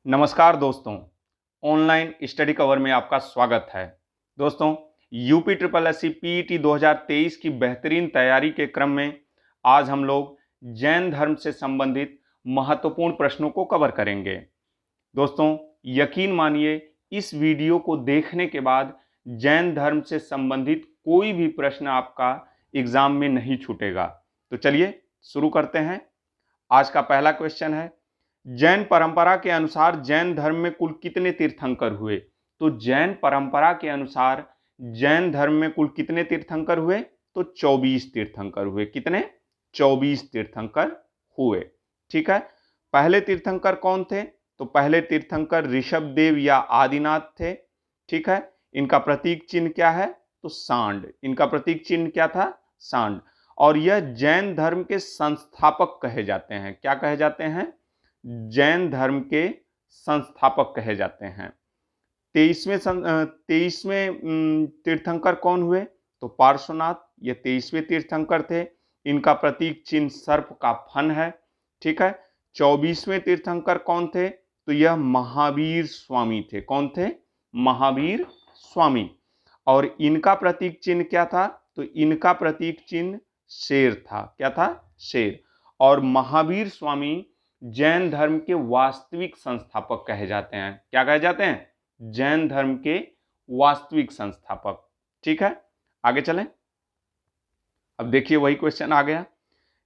नमस्कार दोस्तों, online study cover में आपका स्वागत है। दोस्तों, यूपी ट्रिपल एससी पीईटी 2023 की बेहतरीन तैयारी के क्रम में आज हम लोग जैन धर्म से संबंधित महत्वपूर्ण प्रश्नों को कवर करेंगे। दोस्तों, यकीन मानिए इस वीडियो को देखने के बाद जैन धर्म से संबंधित कोई भी प्रश्न आपका एग्जाम में नहीं छूटेगा। तो चलिए शुरू करते हैं। आज का पहला क्वेश्चन है, जैन परंपरा के अनुसार जैन धर्म में कुल कितने तीर्थंकर हुए? तो जैन परंपरा के अनुसार जैन धर्म में कुल कितने तीर्थंकर हुए? तो 24 तीर्थंकर हुए। कितने? 24 तीर्थंकर हुए। ठीक है। पहले तीर्थंकर कौन थे? तो पहले तीर्थंकर ऋषभदेव या आदिनाथ थे। ठीक है। इनका प्रतीक चिन्ह क्या है? तो सांड। इनका प्रतीक चिन्ह क्या था? सांड। और यह जैन धर्म के संस्थापक कहे जाते हैं। क्या कहे जाते हैं? जैन धर्म के संस्थापक कहे जाते हैं। 23वें तीर्थंकर कौन हुए? तो पार्श्वनाथ। ये 23वें तीर्थंकर थे। इनका प्रतीक चिन्ह सर्प का फन है। ठीक है। 24वें तीर्थंकर कौन थे? तो यह महावीर स्वामी थे। कौन थे? महावीर स्वामी। और इनका प्रतीक चिन्ह क्या था? तो इनका प्रतीक चिन्ह शेर था। क्या था? शेर। और महावीर स्वामी जैन धर्म के वास्तविक संस्थापक कहे जाते हैं। क्या कहे जाते हैं? जैन धर्म के वास्तविक संस्थापक। ठीक है। आगे चलें। अब देखिए वही क्वेश्चन आ गया,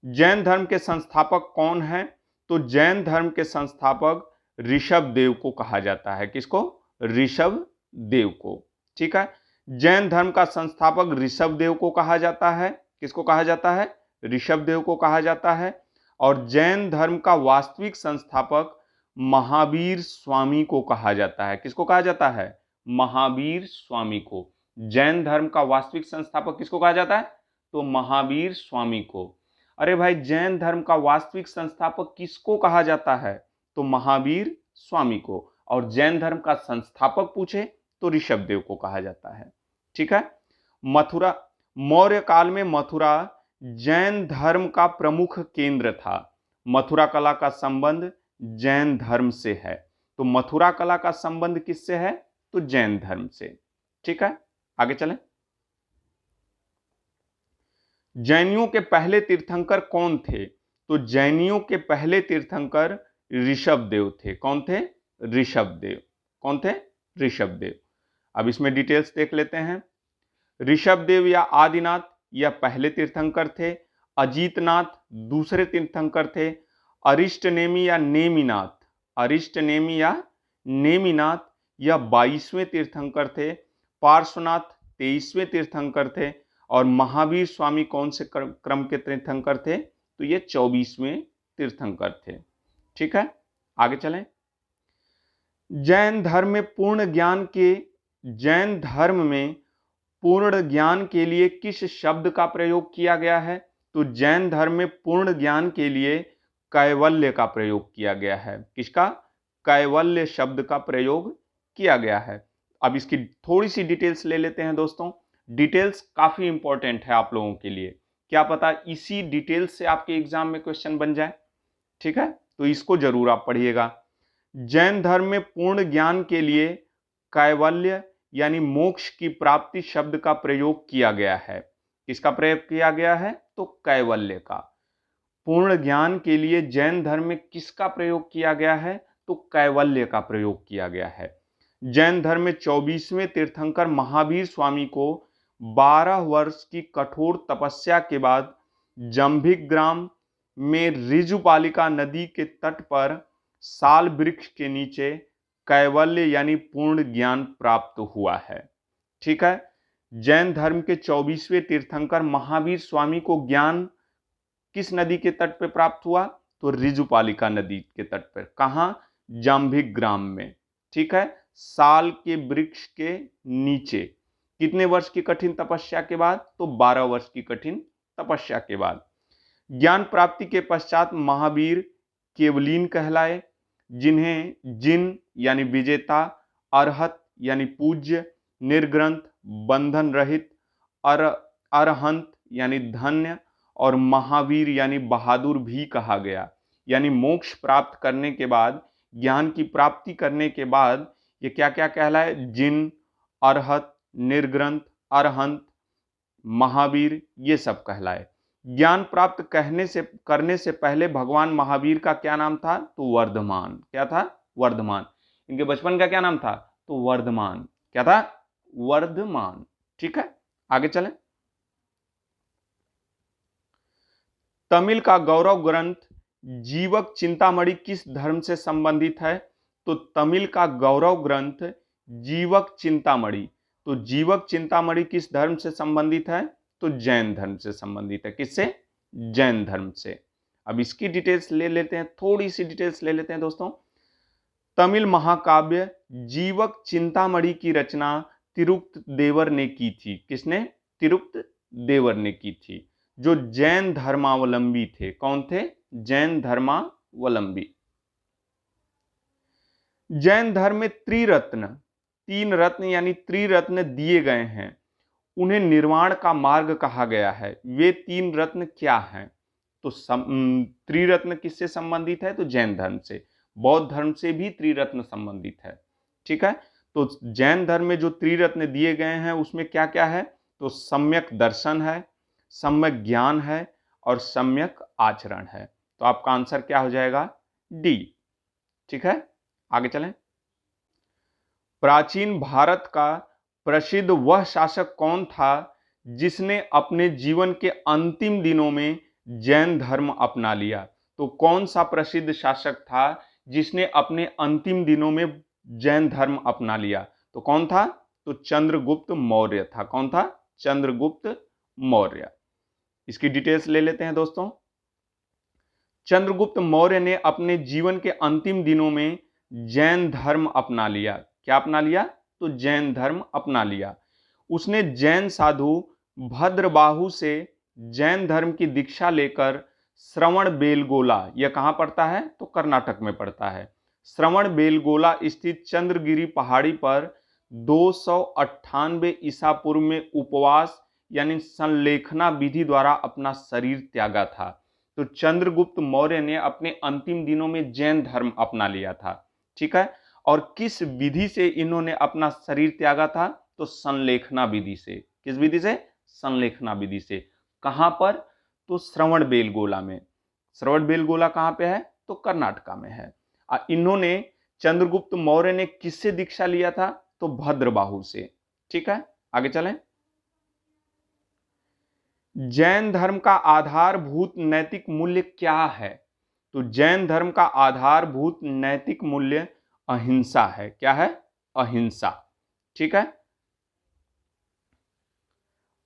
जैन धर्म के संस्थापक कौन है? तो जैन धर्म के संस्थापक ऋषभदेव को कहा जाता है। किसको? ऋषभदेव को। ठीक है। जैन धर्म का संस्थापक ऋषभदेव को कहा जाता है। किसको कहा जाता है? ऋषभदेव को कहा जाता है। और जैन धर्म का वास्तविक संस्थापक महावीर स्वामी को कहा जाता है। किसको कहा जाता है? महावीर स्वामी को। जैन धर्म का वास्तविक संस्थापक किसको कहा जाता है? तो महावीर स्वामी को। अरे भाई, जैन धर्म का वास्तविक संस्थापक किसको कहा जाता है? तो महावीर स्वामी को। और जैन धर्म का संस्थापक पूछे तो ऋषभदेव को कहा जाता है। ठीक है। मथुरा, मौर्य काल में मथुरा जैन धर्म का प्रमुख केंद्र था। मथुरा कला का संबंध जैन धर्म से है। तो मथुरा कला का संबंध किससे है? तो जैन धर्म से। ठीक है। आगे चलें। जैनियों के पहले तीर्थंकर कौन थे? तो जैनियों के पहले तीर्थंकर ऋषभदेव थे। कौन थे? ऋषभदेव। कौन थे? ऋषभदेव। अब इसमें डिटेल्स देख लेते हैं। ऋषभदेव या आदिनाथ यह पहले तीर्थंकर थे। अजीतनाथ दूसरे तीर्थंकर थे। अरिष्टनेमी या नेमिनाथ, अरिष्टनेमी या नेमिनाथ यह 22वें तीर्थंकर थे। पार्श्वनाथ 23वें तीर्थंकर थे। और महावीर स्वामी कौन से क्रम के तीर्थंकर थे? तो ये 24वें तीर्थंकर थे। ठीक है। आगे चलें। जैन धर्म में पूर्ण ज्ञान के लिए किस शब्द का प्रयोग किया गया है? तो जैन धर्म में पूर्ण ज्ञान के लिए कैवल्य का प्रयोग किया गया है। किसका? कैवल्य शब्द का प्रयोग किया गया है। अब इसकी थोड़ी सी डिटेल्स ले लेते हैं दोस्तों। डिटेल्स काफी इंपॉर्टेंट है आप लोगों के लिए। क्या पता इसी डिटेल्स से आपके एग्जाम में क्वेश्चन बन जाए। ठीक है। तो इसको जरूर आप पढ़िएगा। जैन धर्म में पूर्ण ज्ञान के लिए कैवल्य यानी मोक्ष की प्राप्ति शब्द का प्रयोग किया गया है। किसका प्रयोग किया गया है? तो कैवल्य का। पूर्ण ज्ञान के लिए जैन धर्म में किसका प्रयोग किया गया है? तो कैवल्य का प्रयोग किया गया है। जैन धर्म में 24वें तीर्थंकर महावीर स्वामी को 12 वर्ष की कठोर तपस्या के बाद जंभिक ग्राम में ऋजुपालिका नदी के तट पर साल वृक्ष के नीचे कैवल्य यानी पूर्ण ज्ञान प्राप्त हुआ है। ठीक है। जैन धर्म के 24वें तीर्थंकर महावीर स्वामी को ज्ञान किस नदी के तट पर प्राप्त हुआ? तो ऋजुपालिका नदी के तट पर। कहां? जाम्भिक ग्राम में। ठीक है। साल के वृक्ष के नीचे। कितने वर्ष की कठिन तपस्या के बाद? तो 12 वर्ष की कठिन तपस्या के बाद। ज्ञान प्राप्ति के पश्चात महावीर केवलीन कहलाए, जिन्हें जिन यानी विजेता, अरहत यानी पूज्य, निर्ग्रंथ बंधन रहित, अरहंत यानी धन्य और महावीर यानी बहादुर भी कहा गया। यानी मोक्ष प्राप्त करने के बाद ज्ञान की प्राप्ति करने के बाद ये क्या क्या कहलाए? जिन, अरहत, निर्ग्रंथ, अरहंत, महावीर, ये सब कहलाए। ज्ञान प्राप्त करने से पहले भगवान महावीर का क्या नाम था? तो वर्धमान। क्या था? वर्धमान। इनके बचपन का क्या नाम था? तो वर्धमान। क्या था? वर्धमान। ठीक है, आगे चलें। तमिल का गौरव ग्रंथ जीवक चिंतामणि किस धर्म से संबंधित है? तो तमिल का गौरव ग्रंथ जीवक चिंतामणि, तो जीवक चिंतामणि किस धर्म से संबंधित है? तो जैन धर्म से संबंधित है। किससे? जैन धर्म से। अब इसकी डिटेल्स ले लेते हैं, थोड़ी सी डिटेल्स ले लेते हैं दोस्तों। तमिल महाकाव्य जीवक चिंतामणि की रचना तिरुक्त देवर ने की थी। किसने? तिरुक्त देवर ने की थी, जो जैन धर्मावलंबी थे। कौन थे? जैन धर्मावलंबी। जैन धर्म में त्रिरत्न, 3 रत्न यानी त्रिरत्न दिए गए हैं, उन्हें निर्वाण का मार्ग कहा गया है। वे 3 रत्न क्या हैं? तो त्रिरत्न किससे संबंधित है? तो जैन धर्म से। बौद्ध धर्म से भी त्रिरत्न संबंधित है। ठीक है, तो जैन धर्म में जो त्रिरत्न दिए गए हैं उसमें क्या क्या है? तो सम्यक दर्शन है, सम्यक ज्ञान है और सम्यक आचरण है। तो आपका आंसर क्या हो जाएगा? डी। ठीक है, आगे चलें। प्राचीन भारत का प्रसिद्ध वह शासक कौन था जिसने अपने जीवन के अंतिम दिनों में जैन धर्म अपना लिया? तो कौन सा प्रसिद्ध शासक था जिसने अपने अंतिम दिनों में जैन धर्म अपना लिया? तो कौन था? तो चंद्रगुप्त मौर्य था। कौन था? चंद्रगुप्त मौर्य। इसकी डिटेल्स ले लेते हैं दोस्तों। चंद्रगुप्त मौर्य ने अपने जीवन के अंतिम दिनों में जैन धर्म अपना लिया। क्या अपना लिया? तो जैन धर्म अपना लिया। उसने जैन साधु भद्रबाहु से जैन धर्म की दीक्षा लेकर श्रवणबेलगोला, यह कहां पड़ता है? तो कर्नाटक में पड़ता है। श्रवणबेलगोला स्थित चंद्रगिरी पहाड़ी पर 298 ईसा पूर्व में उपवास यानी संलेखना विधि द्वारा अपना शरीर त्यागा था। तो चंद्रगुप्त मौर्य ने अपने अंतिम दिनों में जैन धर्म अपना लिया था। ठीक है, और किस विधि से इन्होंने अपना शरीर त्यागा था? तो संलेखना विधि से। किस विधि से? संलेखना विधि से। कहां पर? तो श्रवणबेलगोला में। श्रवणबेलगोला कहां पे है? तो कर्नाटका में है। इन्होंने, चंद्रगुप्त मौर्य ने किससे दीक्षा लिया था? तो भद्रबाहु से। ठीक है, आगे चलें। जैन धर्म का आधारभूत नैतिक मूल्य क्या है? तो जैन धर्म का आधारभूत नैतिक मूल्य अहिंसा है। क्या है? अहिंसा। ठीक है,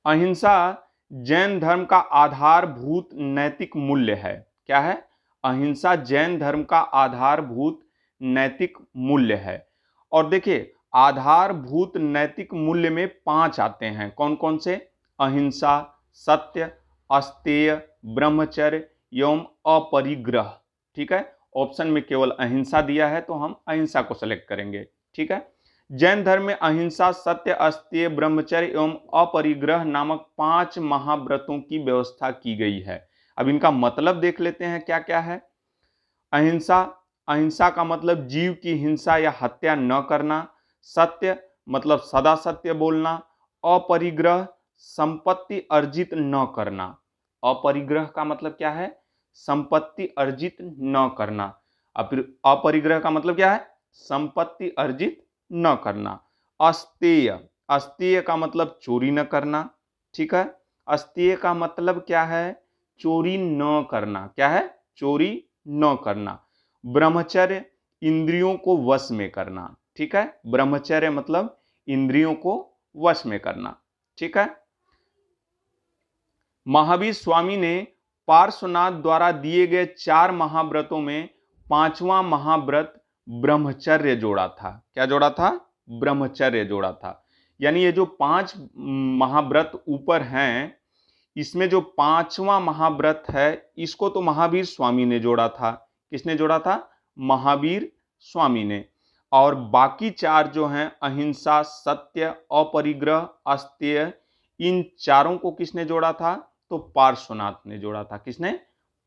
अहिंसा जैन धर्म का आधारभूत नैतिक मूल्य है। क्या है? अहिंसा जैन धर्म का आधारभूत नैतिक मूल्य है। और देखिए, आधारभूत नैतिक मूल्य में 5 आते हैं। कौन कौन से? अहिंसा, सत्य, अस्तेय, ब्रह्मचर्य एवं अपरिग्रह। ठीक है, ऑप्शन में केवल अहिंसा दिया है तो हम अहिंसा को सेलेक्ट करेंगे। ठीक है, जैन धर्म में अहिंसा, सत्य, अस्तेय, ब्रह्मचर्य एवं अपरिग्रह नामक 5 महाव्रतों की व्यवस्था की गई है। अब इनका मतलब देख लेते हैं क्या क्या है। अहिंसा, अहिंसा का मतलब जीव की हिंसा या हत्या न करना। सत्य मतलब सदा सत्य बोलना। अपरिग्रह संपत्ति अर्जित न करना। अपरिग्रह का मतलब क्या है? संपत्ति अर्जित न करना। अपरिग्रह का मतलब क्या है? संपत्ति अर्जित न करना। अस्तेय, अस्तेय का मतलब चोरी न करना। ठीक है, अस्तेय का मतलब क्या है? चोरी न करना। क्या है? चोरी न करना। ब्रह्मचर्य इंद्रियों को वश में करना। ठीक है, ब्रह्मचर्य मतलब इंद्रियों को वश में करना। ठीक है, महावीर स्वामी ने पार्श्वनाथ द्वारा दिए गए 4 महाव्रतों में 5वां महाव्रत ब्रह्मचर्य जोड़ा था। क्या जोड़ा था? ब्रह्मचर्य जोड़ा था। यानी ये जो 5 महाव्रत ऊपर हैं, इसमें जो 5वां महाव्रत है इसको तो महावीर स्वामी ने जोड़ा था। किसने जोड़ा था? महावीर स्वामी ने। और बाकी 4 जो हैं, अहिंसा, सत्य, अपरिग्रह, अस्तेय, इन चारों को किसने जोड़ा था? तो पार्श्वनाथ ने जोड़ा था। किसने?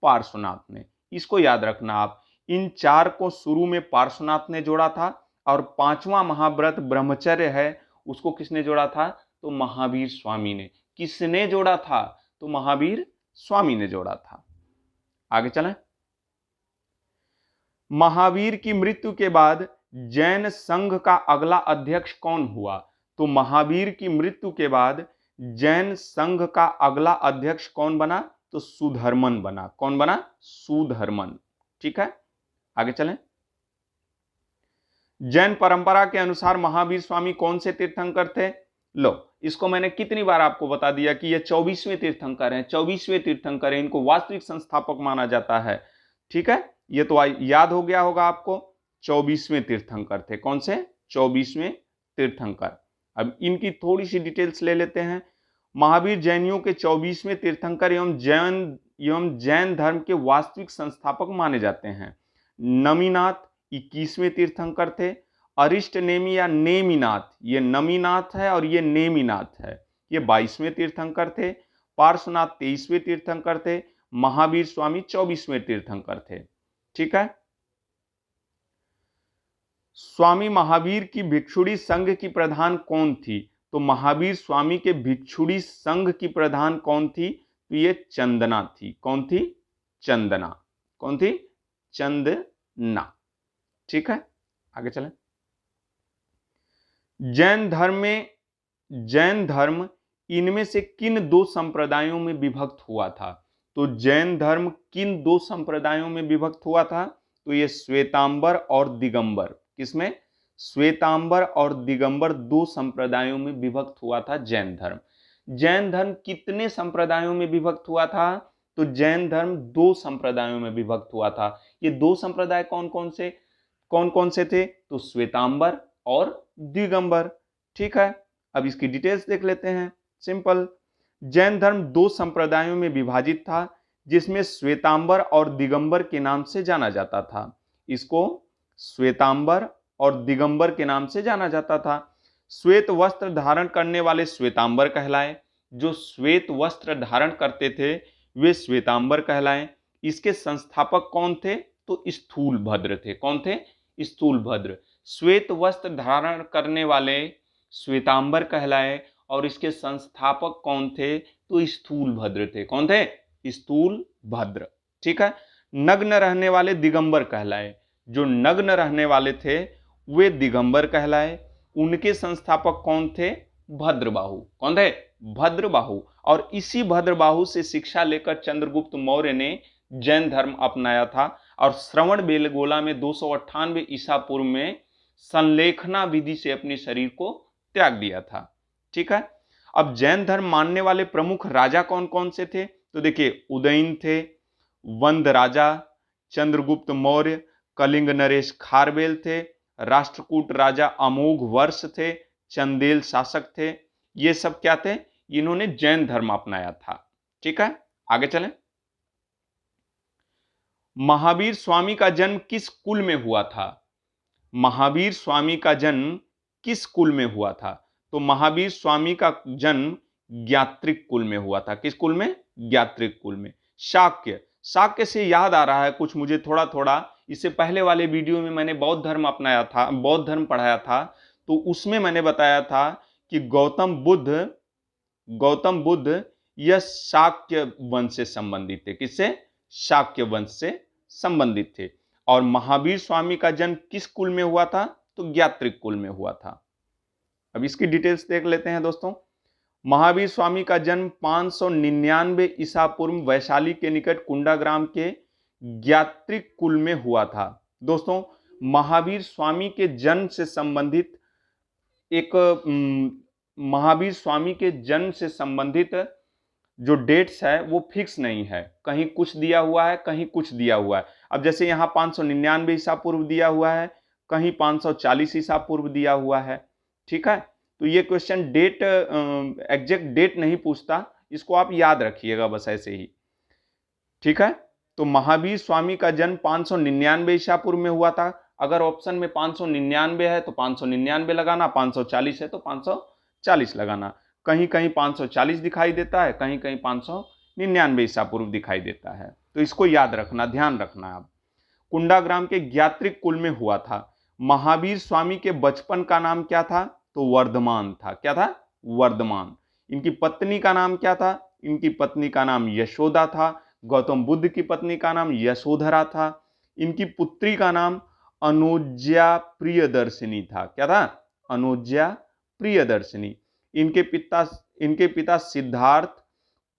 पार्श्वनाथ ने। इसको याद रखना आप, इन 4 को शुरू में पार्श्वनाथ ने जोड़ा था और 5वां महाव्रत ब्रह्मचर्य है उसको किसने जोड़ा था? तो महावीर स्वामी ने। किसने जोड़ा था? तो महावीर स्वामी ने जोड़ा था। आगे चलें। महावीर की मृत्यु के बाद जैन संघ का अगला अध्यक्ष कौन हुआ? तो महावीर की मृत्यु के बाद जैन संघ का अगला अध्यक्ष कौन बना? तो सुधर्मन बना। कौन बना? सुधर्मन। ठीक है, आगे चलें। जैन परंपरा के अनुसार महावीर स्वामी कौन से तीर्थंकर थे? लो, इसको मैंने कितनी बार आपको बता दिया कि ये 24वें तीर्थंकर हैं। 24वें तीर्थंकर हैं, इनको वास्तविक संस्थापक माना जाता है। ठीक है, ये तो याद हो गया होगा आपको। 24वें तीर्थंकर थे। कौन से? 24वें तीर्थंकर। अब इनकी थोड़ी सी डिटेल्स ले लेते हैं। महावीर जैनियों के 24वें तीर्थंकर एवं जैन धर्म के वास्तविक संस्थापक माने जाते हैं। नमीनाथ 21वें तीर्थंकर थे। अरिष्ट नेमी या नेमिनाथ, ये नमीनाथ है और ये नेमिनाथ है, ये 22वें तीर्थंकर थे। पार्श्वनाथ 23वें तीर्थंकर थे। महावीर स्वामी 24वें तीर्थंकर थे। ठीक है। स्वामी महावीर की भिक्षुणी संघ की प्रधान कौन थी? तो महावीर स्वामी के भिक्षुणी संघ की प्रधान कौन थी? तो ये चंदना थी। कौन थी? चंदना। कौन थी? चंदना। ठीक है, आगे चलें। जैन धर्म इनमें से किन 2 संप्रदायों में विभक्त हुआ था? तो जैन धर्म किन 2 संप्रदायों में विभक्त हुआ था? तो ये श्वेतांबर और दिगंबर। किसमें? श्वेतांबर और दिगंबर 2 संप्रदायों में विभक्त हुआ था जैन धर्म। जैन धर्म कितने संप्रदायों में विभक्त हुआ था? तो जैन धर्म 2 संप्रदायों में विभक्त हुआ था। ये 2 संप्रदाय कौन कौन से थे? तो श्वेतांबर और दिगंबर। ठीक है, अब इसकी डिटेल्स देख लेते हैं। सिंपल, जैन धर्म 2 संप्रदायों में विभाजित था, जिसमें श्वेतांबर और दिगंबर के नाम से जाना जाता था। इसको श्वेतांबर और दिगंबर के नाम से जाना जाता था। श्वेत वस्त्र धारण करने वाले श्वेतांबर कहलाए, जो श्वेत वस्त्र धारण करते थे वे श्वेतांबर कहलाए। इसके संस्थापक कौन थे? तो स्थूलभद्र थे। कौन थे? स्थूलभद्र। श्वेत वस्त्र धारण करने वाले श्वेतांबर कहलाए और इसके संस्थापक कौन थे? तो स्थूलभद्र थे। कौन थे? स्थूलभद्र। ठीक है। नग्न रहने वाले दिगंबर कहलाए, जो नग्न रहने वाले थे वे दिगंबर कहलाए। उनके संस्थापक कौन थे? भद्रबाहु। कौन थे? भद्रबाहु। और इसी भद्रबाहु से शिक्षा लेकर चंद्रगुप्त मौर्य ने जैन धर्म अपनाया था और श्रवण बेलगोला में 298 ईसा पूर्व में संलेखना विधि से अपने शरीर को त्याग दिया था। ठीक है। अब जैन धर्म मानने वाले प्रमुख राजा कौन कौन से थे? तो देखिए, उदयन थे, वंद राजा, चंद्रगुप्त मौर्य, कलिंग नरेश खारवेल थे, राष्ट्रकूट राजा अमोघ वर्ष थे, चंदेल शासक थे। ये सब क्या थे? इन्होंने जैन धर्म अपनाया था। ठीक है, आगे चलें। महावीर स्वामी का जन्म किस कुल में हुआ था? महावीर स्वामी का जन्म किस कुल में हुआ था? तो महावीर स्वामी का जन्म ज्ञात्रिक कुल में हुआ था। किस कुल में? ज्ञात्रिक कुल में। शाक्य से याद आ रहा है कुछ मुझे थोड़ा थोड़ा। इससे पहले वाले वीडियो में मैंने बौद्ध धर्म अपनाया था, बौद्ध धर्म पढ़ाया था, तो उसमें मैंने बताया था कि गौतम बुद्ध यह शाक्य वंश से संबंधित थे। किससे? शाक्य वंश से संबंधित थे। और महावीर स्वामी का जन्म किस कुल में हुआ था? तो ज्ञात्रिक कुल में हुआ था। अब इसकी डिटेल्स देख लेते हैं दोस्तों। महावीर स्वामी का जन्म 599 ईसा पूर्व वैशाली के निकट कुंडाग्राम के ज्ञात्रिक कुल में हुआ था। दोस्तों, महावीर स्वामी के जन्म से संबंधित महावीर स्वामी के जन्म से संबंधित जो डेट्स है वो फिक्स नहीं है, कहीं कुछ दिया हुआ है, कहीं कुछ दिया हुआ है। अब जैसे यहाँ 599 ईसा पूर्व दिया हुआ है, कहीं 540 ईसा पूर्व दिया हुआ है। ठीक है, तो ये क्वेश्चन डेट एग्जैक्ट डेट नहीं पूछता, इसको आप याद रखिएगा बस ऐसे ही। ठीक है, तो महावीर स्वामी का जन्म 599 ईसा पूर्व में हुआ था। अगर ऑप्शन में 599 है तो 599 लगाना, 540 है तो 540 लगाना। कहीं कहीं 540 दिखाई देता है, कहीं कहीं 599 ईसा पूर्व दिखाई देता है, तो इसको याद रखना, ध्यान रखना। आप कुंडाग्राम के ज्ञात्रिक कुल में हुआ था। महावीर स्वामी के बचपन का नाम क्या था? तो वर्धमान था। क्या था? वर्धमान। इनकी पत्नी का नाम क्या था? इनकी पत्नी का नाम यशोदा था। गौतम बुद्ध की पत्नी का नाम यशोधरा था। इनकी पुत्री का नाम अनुज्या प्रियदर्शिनी था। क्या था? अनुज्या प्रियदर्शिनी। इनके पिता सिद्धार्थ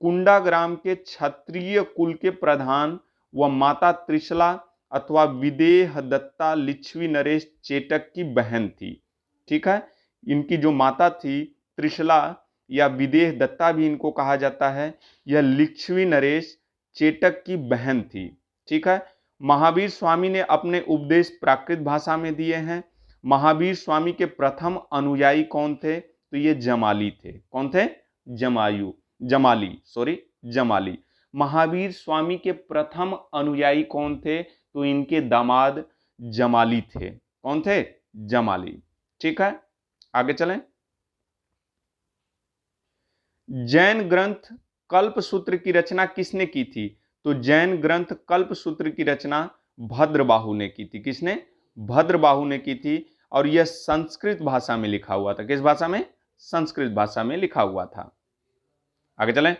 कुंडाग्राम के क्षत्रिय कुल के प्रधान व माता त्रिशला अथवा विदेह दत्ता लिच्छवी नरेश चेटक की बहन थी। ठीक है, इनकी जो माता थी त्रिशला या विदेह दत्ता भी इनको कहा जाता है, यह लिच्छवी नरेश चेटक की बहन थी। ठीक है, महावीर स्वामी ने अपने उपदेश प्राकृत भाषा में दिए हैं। महावीर स्वामी के प्रथम अनुयायी कौन थे? तो ये जमाली थे। कौन थे? जमाली। महावीर स्वामी के प्रथम अनुयायी कौन थे? तो इनके दामाद जमाली थे। कौन थे? जमाली। ठीक है, आगे चलें। जैन ग्रंथ कल्पसूत्र की रचना किसने की थी? तो जैन ग्रंथ कल्पसूत्र की रचना भद्रबाहु ने की थी। किसने? भद्रबाहु ने की थी। और यह संस्कृत भाषा में लिखा हुआ था। किस भाषा में? संस्कृत भाषा में लिखा हुआ था। आगे चलें।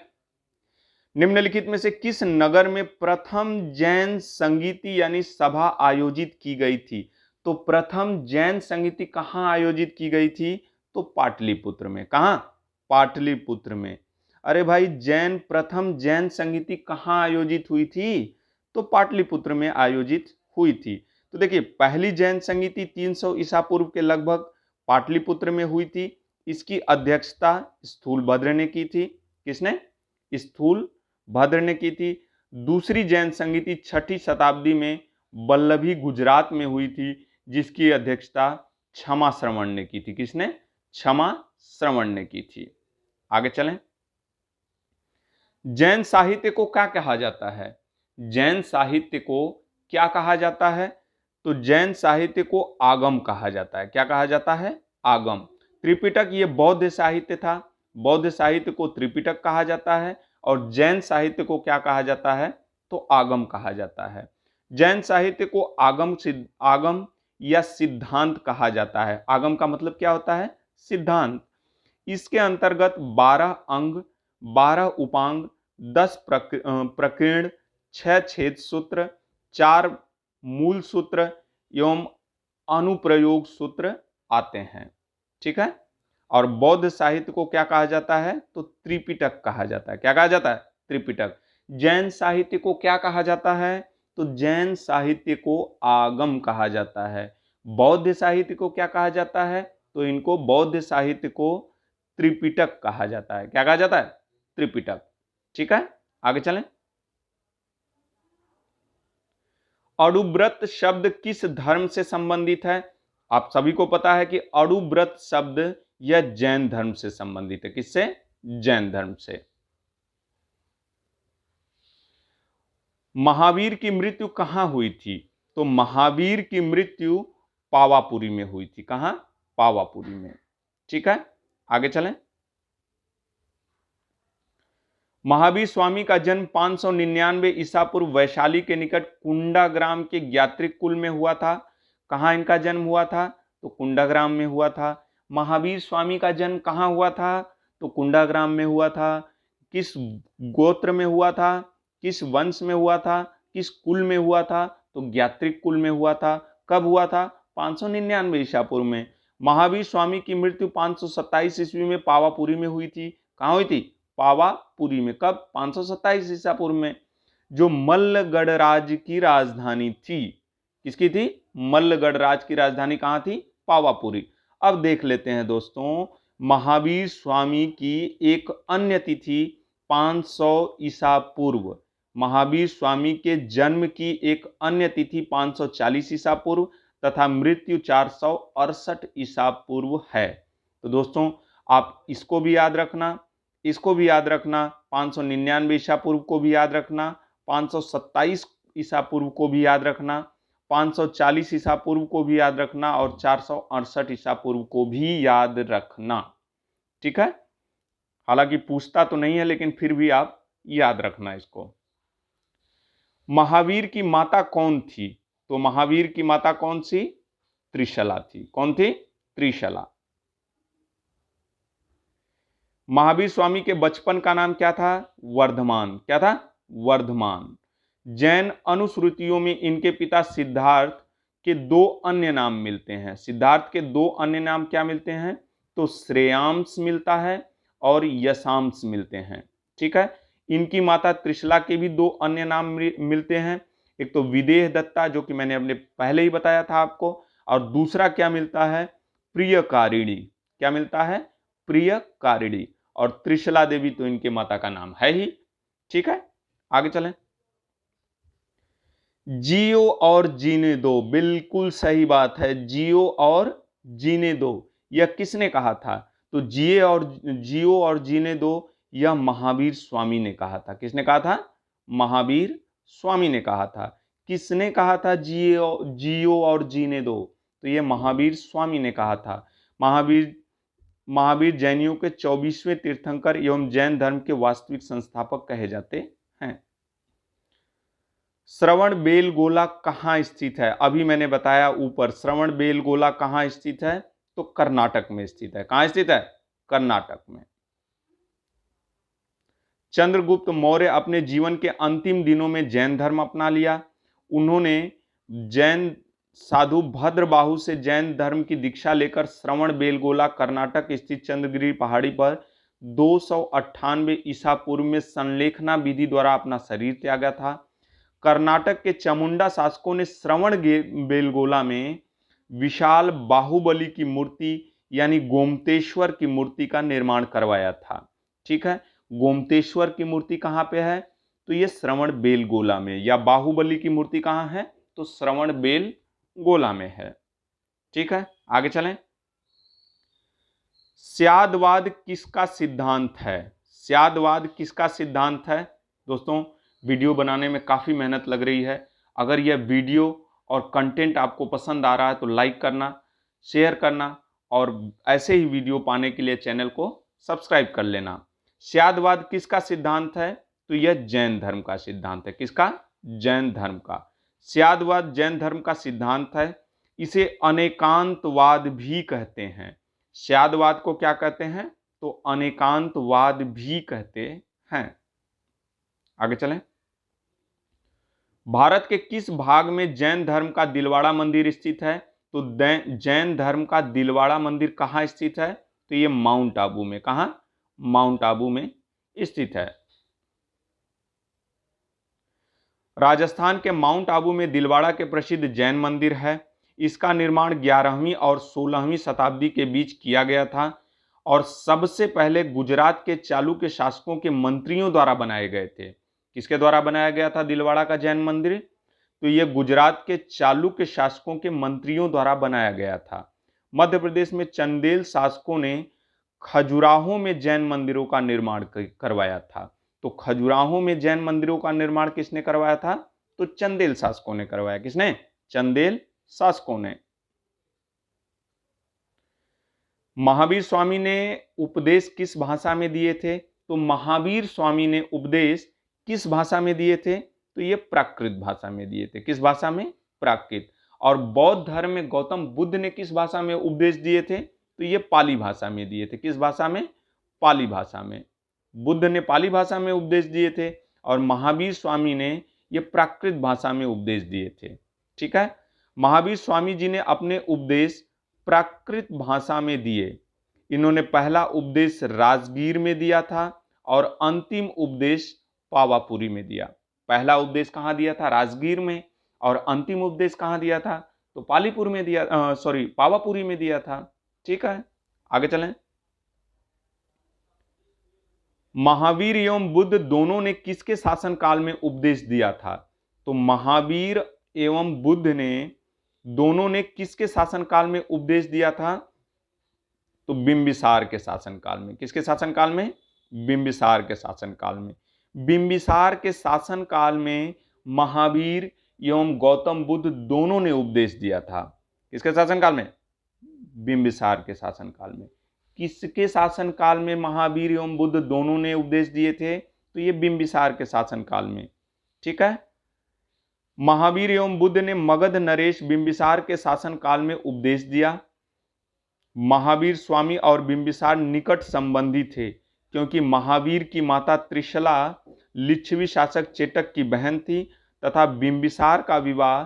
निम्नलिखित में से किस नगर में प्रथम जैन संगीति यानी सभा आयोजित की गई थी? तो प्रथम जैन संगीति कहां आयोजित की गई थी? तो पाटलिपुत्र में। कहां? पाटलिपुत्र में। अरे भाई, प्रथम जैन संगीति कहां आयोजित हुई थी? तो पाटलिपुत्र में आयोजित हुई थी। तो देखिए, पहली जैन संगीति 300 ईसा पूर्व के लगभग पाटलिपुत्र में हुई थी। इसकी अध्यक्षता स्थूलभद्र ने की थी। किसने? स्थूलभद्र ने की थी। दूसरी जैन संगीति 6ठी शताब्दी में वल्लभी गुजरात में हुई थी, जिसकी अध्यक्षता क्षमा श्रवण ने की थी। किसने? क्षमा श्रवण ने की थी। आगे चलें। जैन साहित्य को क्या कहा जाता है? जैन साहित्य को क्या कहा जाता है? तो जैन साहित्य को आगम कहा जाता है। क्या कहा जाता है? आगम। त्रिपिटक ये बौद्ध साहित्य था। बौद्ध साहित्य को त्रिपिटक कहा जाता है। और जैन साहित्य को क्या कहा जाता है? तो आगम कहा जाता है। जैन साहित्य को आगम या सिद्धांत कहा जाता है। आगम का मतलब क्या होता है? सिद्धांत। इसके अंतर्गत 12 अंग, 12 उपांग, 10 प्रकीर्ण, 6 छेद सूत्र, 4 मूल सूत्र एवं अनुप्रयोग सूत्र आते हैं। ठीक है, और बौद्ध साहित्य को क्या कहा जाता है? तो त्रिपिटक कहा जाता है। क्या कहा जाता है? त्रिपिटक। जैन साहित्य को क्या कहा जाता है? तो जैन साहित्य को आगम कहा जाता है। बौद्ध साहित्य को क्या कहा जाता है? तो इनको बौद्ध साहित्य को त्रिपिटक कहा जाता है। क्या कहा जाता है? त्रिपिटक। ठीक है, आगे चलें। अणुव्रत शब्द किस धर्म से संबंधित है? आप सभी को पता है कि अणुव्रत शब्द यह जैन धर्म से संबंधित है। किससे? जैन धर्म से। महावीर की मृत्यु कहां हुई थी? तो महावीर की मृत्यु पावापुरी में हुई थी। कहां? पावापुरी में। ठीक है, आगे चलें। महावीर स्वामी का जन्म 599 ईसा पूर्व वैशाली के निकट कुंडाग्राम के ज्ञात्रिक कुल में हुआ था। कहां इनका जन्म हुआ था? तो कुंडाग्राम में हुआ था। महावीर स्वामी का जन्म कहां हुआ था? तो कुंडाग्राम में हुआ था। किस गोत्र में हुआ था? किस वंश में हुआ था? किस कुल में हुआ था? तो ज्ञात्रिक कुल में हुआ था। कब हुआ था? 599 ईसा पूर्व में। महावीर स्वामी की मृत्यु 527 ईस्वी में पावापुरी में हुई थी। कहां हुई थी? पावापुरी में। कब? 527 ईसा पूर्व में। जो मल्लगढ़ राज की राजधानी थी। किसकी थी? मल्लगढ़ राज की राजधानी कहां थी? पावापुरी। अब देख लेते हैं दोस्तों, महावीर स्वामी की एक अन्य तिथि 500 ईसा पूर्व। महावीर स्वामी के जन्म की एक अन्य तिथि 540 ईसा पूर्व तथा मृत्यु 468 ईसा पूर्व है। तो दोस्तों, आप इसको भी याद रखना, इसको भी याद रखना, 599 ईसा पूर्व को भी याद रखना, 527 ईसा पूर्व को भी याद रखना, 540 ईसा पूर्व को भी याद रखना और 468 ईसा पूर्व को भी याद रखना। ठीक है, हालांकि पूछता तो नहीं है लेकिन फिर भी आप याद रखना इसको। महावीर की माता कौन थी? तो महावीर की माता कौन सी? त्रिशला थी। कौन थी? त्रिशला। महावीर स्वामी के बचपन का नाम क्या था? वर्धमान। क्या था? वर्धमान। जैन अनुश्रुतियों में इनके पिता सिद्धार्थ के दो अन्य नाम मिलते हैं। सिद्धार्थ के दो अन्य नाम क्या मिलते हैं? तो श्रेयांश मिलता है और यशांश मिलते हैं। ठीक है। इनकी माता त्रिशला के भी दो अन्य नाम मिलते हैं। एक तो विदेह दत्ता, जो कि मैंने अपने पहले ही बताया था आपको, और दूसरा क्या मिलता है? प्रियकारिणी। क्या मिलता है? प्रियकारिणी। और त्रिशला देवी तो इनके माता का नाम है ही। ठीक है, आगे चलें। जियो और जीने दो, बिल्कुल सही बात है। जियो और जीने दो, यह किसने कहा था? तो जियो और जीने दो, यह महावीर स्वामी ने कहा था। किसने कहा था? महावीर स्वामी ने कहा था। किसने कहा था जियो और जीने दो? तो यह महावीर स्वामी ने कहा था। महावीर जैनियों के 24वें तीर्थंकर एवं जैन धर्म के वास्तविक संस्थापक कहे जाते हैं। श्रवण बेलगोला कहाँ स्थित है? अभी मैंने बताया ऊपर, श्रवण बेलगोला कहाँ स्थित है? तो कर्नाटक में स्थित है। कहाँ स्थित है? कर्नाटक में। चंद्रगुप्त मौर्य अपने जीवन के अंतिम दिनों में जैन धर्म अपना लिया। उन्होंने जैन साधु भद्रबाहु से जैन धर्म की दीक्षा लेकर श्रवण बेलगोला कर्नाटक स्थित चंद्रगिरी पहाड़ी पर 298 ईसा पूर्व में संलेखना विधि द्वारा अपना शरीर त्यागा था। कर्नाटक के चामुंडा शासकों ने श्रवण बेलगोला में विशाल बाहुबली की मूर्ति यानी गोमतेश्वर की मूर्ति का निर्माण करवाया था। ठीक है, गोमतेश्वर की मूर्ति कहाँ पे है? तो ये श्रवण बेलगोला में। या बाहुबली की मूर्ति कहाँ है? तो श्रवण बेलगोला में है। ठीक है, आगे चलें। स्यादवाद किसका सिद्धांत है? स्यादवाद किसका सिद्धांत है? दोस्तों, वीडियो बनाने में काफ़ी मेहनत लग रही है। अगर यह वीडियो और कंटेंट आपको पसंद आ रहा है तो लाइक करना, शेयर करना, और ऐसे ही वीडियो पाने के लिए चैनल को सब्सक्राइब कर लेना। स्यादवाद किसका सिद्धांत है? तो यह जैन धर्म का सिद्धांत है। किसका? जैन धर्म का। स्यादवाद जैन धर्म का सिद्धांत है। इसे अनेकांतवाद भी कहते हैं। स्यादवाद को क्या कहते हैं? तो अनेकांतवाद भी कहते हैं। आगे चलें। भारत के किस भाग में जैन धर्म का दिलवाड़ा मंदिर स्थित है? तो जैन धर्म का दिलवाड़ा मंदिर कहाँ स्थित है? तो ये माउंट आबू में। कहाँ? माउंट आबू में स्थित है। राजस्थान के माउंट आबू में दिलवाड़ा के प्रसिद्ध जैन मंदिर है। इसका निर्माण 11वीं और 16वीं शताब्दी के बीच किया गया था और सबसे पहले गुजरात के चालुक्य शासकों के मंत्रियों द्वारा बनाए गए थे। किसके द्वारा बनाया गया था दिलवाड़ा का जैन मंदिर? तो यह गुजरात के चालुक्य शासकों के मंत्रियों द्वारा बनाया गया था। मध्य प्रदेश में चंदेल शासकों ने खजुराहो में जैन मंदिरों का निर्माण करवाया था। तो खजुराहो में जैन मंदिरों का निर्माण किसने करवाया था? तो चंदेल शासकों ने करवाया। किसने? चंदेल शासकों ने। महावीर स्वामी ने उपदेश किस भाषा में दिए थे? तो महावीर स्वामी ने उपदेश किस भाषा में दिए थे? तो ये प्राकृत भाषा में दिए थे। किस भाषा में? प्राकृत। और बौद्ध धर्म में गौतम बुद्ध ने किस भाषा में उपदेश दिए थे? तो ये पाली भाषा में दिए थे। किस भाषा में? पाली भाषा में। बुद्ध ने पाली भाषा में उपदेश दिए थे और महावीर स्वामी ने ये प्राकृत भाषा में उपदेश दिए थे। ठीक है, महावीर स्वामी जी ने अपने उपदेश प्राकृत भाषा में दिए। इन्होंने पहला उपदेश राजगीर में दिया था और अंतिम उपदेश पावापुरी में दिया। पहला उपदेश कहाँ दिया था? राजगीर में। और अंतिम उपदेश कहाँ दिया था? तो पावापुरी में दिया था। ठीक है, आगे चलें। महावीर एवं बुद्ध दोनों ने किसके शासनकाल में उपदेश दिया था? तो महावीर एवं बुद्ध ने दोनों ने किसके शासनकाल में उपदेश दिया था? तो बिंबिसार के शासनकाल में। किसके शासनकाल में? बिंबिसार के शासनकाल में। बिंबिसार के शासनकाल में महावीर एवं गौतम बुद्ध दोनों ने उपदेश दिया था। किसके शासनकाल में? बिंबिसार के शासनकाल में। किसके शासनकाल में महावीर एवं बुद्ध दोनों ने उपदेश दिए थे? तो ये बिंबिसार के शासनकाल में। ठीक है, महावीर एवं बुद्ध ने मगध नरेश बिंबिसार के शासनकाल में उपदेश दिया। महावीर स्वामी और बिंबिसार निकट संबंधी थे, क्योंकि महावीर की माता त्रिशला लिच्छवी शासक चेटक की बहन थी तथा बिंबिसार का विवाह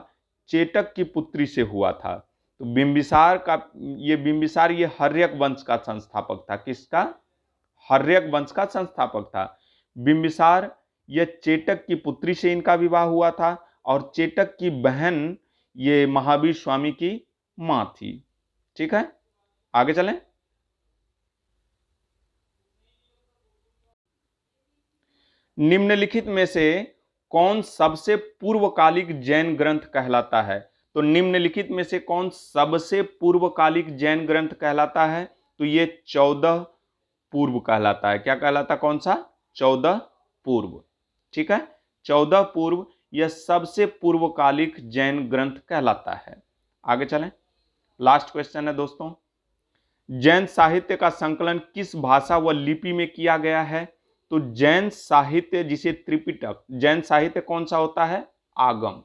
चेटक की पुत्री से हुआ था। तो बिंबिसार ये हर्यक वंश का संस्थापक था। किसका? हर्यक वंश का संस्थापक था। बिंबिसार यह चेटक की पुत्री से इनका विवाह हुआ था और चेटक की बहन ये महावीर स्वामी की मां थी। ठीक है, आगे चलें। निम्नलिखित में से कौन सबसे पूर्वकालिक जैन ग्रंथ कहलाता है? तो निम्नलिखित में से कौन सबसे पूर्वकालिक जैन ग्रंथ कहलाता है? तो ये 14 पूर्व कहलाता है। क्या कहलाता? कौन सा? 14 पूर्व। ठीक है, 14 पूर्व यह सबसे पूर्वकालिक जैन ग्रंथ कहलाता है। आगे चलें, लास्ट क्वेश्चन है दोस्तों। जैन साहित्य का संकलन किस भाषा व लिपि में किया गया है? तो जैन साहित्य जिसे त्रिपिटक, जैन साहित्य कौन सा होता है? आगम।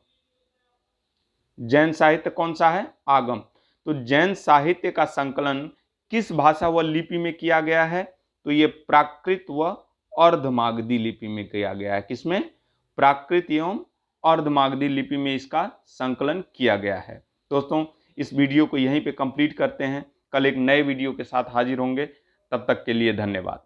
जैन साहित्य कौन सा है? आगम। तो जैन साहित्य का संकलन किस भाषा व लिपि में किया गया है? तो ये प्राकृत व अर्धमागधी लिपि में किया गया है। किसमें? प्राकृत एवं अर्धमागधी लिपि में इसका संकलन किया गया है। दोस्तों, इस वीडियो को यहीं पे कंप्लीट करते हैं। कल एक नए वीडियो के साथ हाजिर होंगे। तब तक के लिए धन्यवाद।